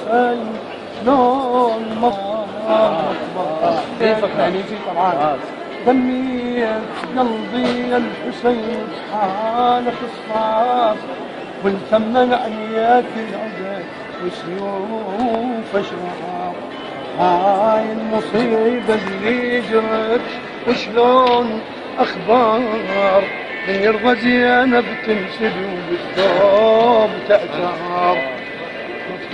الحسين شلون مضى كيفك يعني في طبعا دميت قلبي الحسين حالك الصاف والثمن عليك العدد وسيوف اشرار هاي المصيبة اللي جرت وشلون اخبار من يرضى زينب تنسد وبالثوب تعتار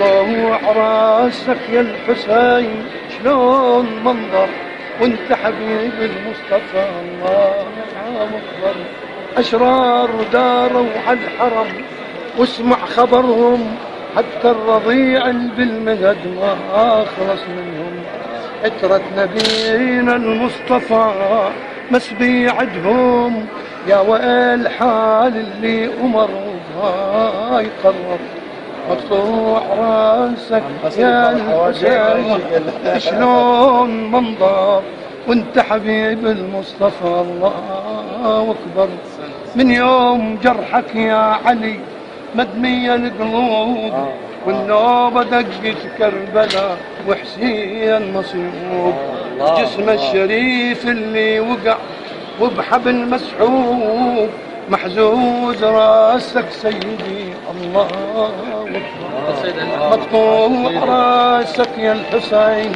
مفتوح راسك يا الحسين شلون منظر وانت حبيب المصطفى الله اكبر اشرار داروا على الحرم واسمع خبرهم حتى الرضيع بالمهد ما خلص منهم عترة نبينا المصطفى مسبي عدهم يا ويل حال اللي أمر وهاي قرر مقطوع راسك يا الحسين شلون منظر وانت حبيب المصطفى الله أكبر من يوم جرحك يا علي مدمية القلوب والنوبة دقت كربلاء وحسين مصيوب جسمه الشريف اللي وقع وبحبل مسحوب محزوز راسك سيدي الله أكبر مقطوع راسك يا الحسين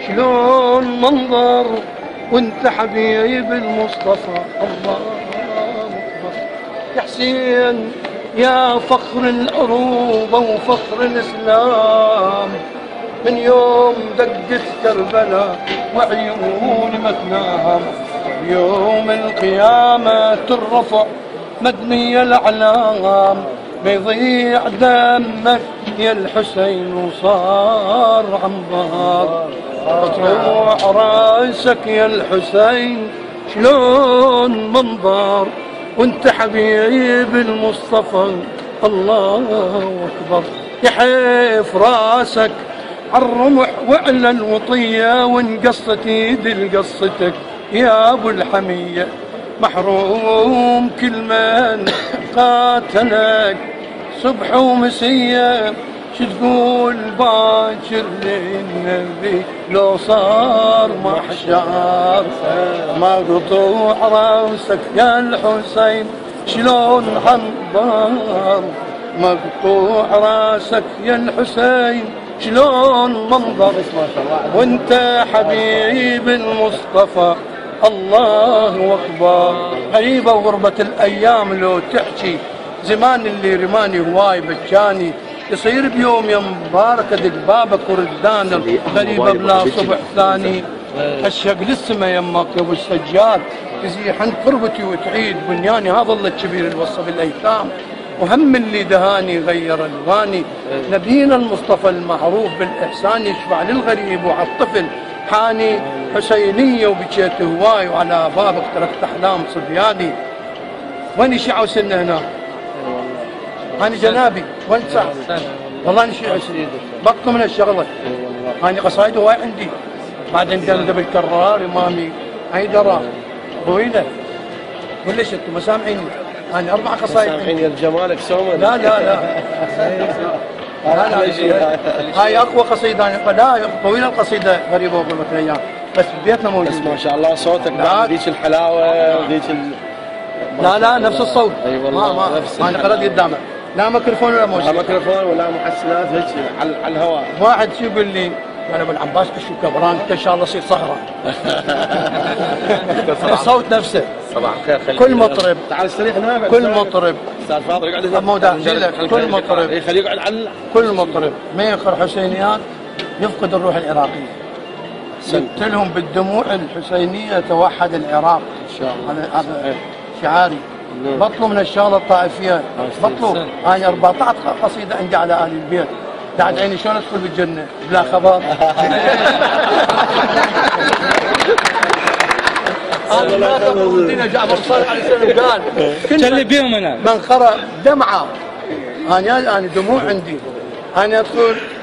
شلون منظر وانت حبيب المصطفى الله أكبر يا حسين يا فخر العروبة وفخر الإسلام من يوم دقت كربلاء وعيوني ما تنام يوم القيامة ترفع مدني الأعلام بيضيع دمك يا الحسين وصار عنبر مطروح راسك يا الحسين شلون منظر وانت حبيب المصطفى الله أكبر يحيف راسك عالرمح وعلى الوطية وانقصت ايد لقصتك يا ابو الحمية محروم كل من قاتلك صبح ومسية شو تقول باكر للنبي لو صار محشر مقطوع راسك يا الحسين شلون حنظر مقطوع راسك يا الحسين شلون منظر وانت حبيب المصطفى الله اكبر غريبة وغربة الايام لو تحكي زمان اللي رماني هواي بكاني يصير بيوم يا مبارك ادق بابك وردان غريبة بلا صبح ثاني اشق للسما يمك يا ابو السجاد تزيح عند قربتي وتعيد بنياني هذا الله الكبير اللي وصى بالايتام وهم اللي دهاني غير الواني نبينا المصطفى المعروف بالاحسان يشفع للغريب وعلى الطفل حاني حسينيه وبكيت هواي وعلى بابك تركت احلام صبياني وين شيعة وسنه هنا هاني جنابي وين ساعة والله اني شيعة بطل من الشغله هاني قصايد هواي عندي بعدين دلد بالكرار امامي هيدره طويله وليش انتم ما سامعيني أنا 4 قصايد سامحيني الجمالك سوما لا هاي أقوى قصيدة لا طويلة القصيدة غريبة وغربة الأيام بس ببيتنا موجود بس ما شاء الله صوتك ذيك الحلاوة وذيك لا نفس الصوت اي والله ما أنا قرأت قدامك لا ميكروفون ولا موسيقى لا ميكروفون ولا محسنات هيك على الهواء واحد شو يقول لي أنا ابو العباس شو كبران انت ان شاء الله يصير صهره الصوت نفسه صباح الخير كل مطرب تعال استريح هنا كل مطرب استاذ فاضل يقعد كل مطرب خليه يقعد على كل مطرب ما يقرا حسينيات يفقد الروح العراقيه قلت لهم بالدموع الحسينيه توحد العراق ان شاء الله هذا شعاري بطلوا من الشغله الطائفيه بطلوا هاي 14 قصيده عندي على اهل البيت بعد عيني شلون ادخل بالجنه بلا خبر هذا جعفر صالح عليه السلام قال كل بيهم انا من قرأ دمعه انا دموع عندي انا ادخل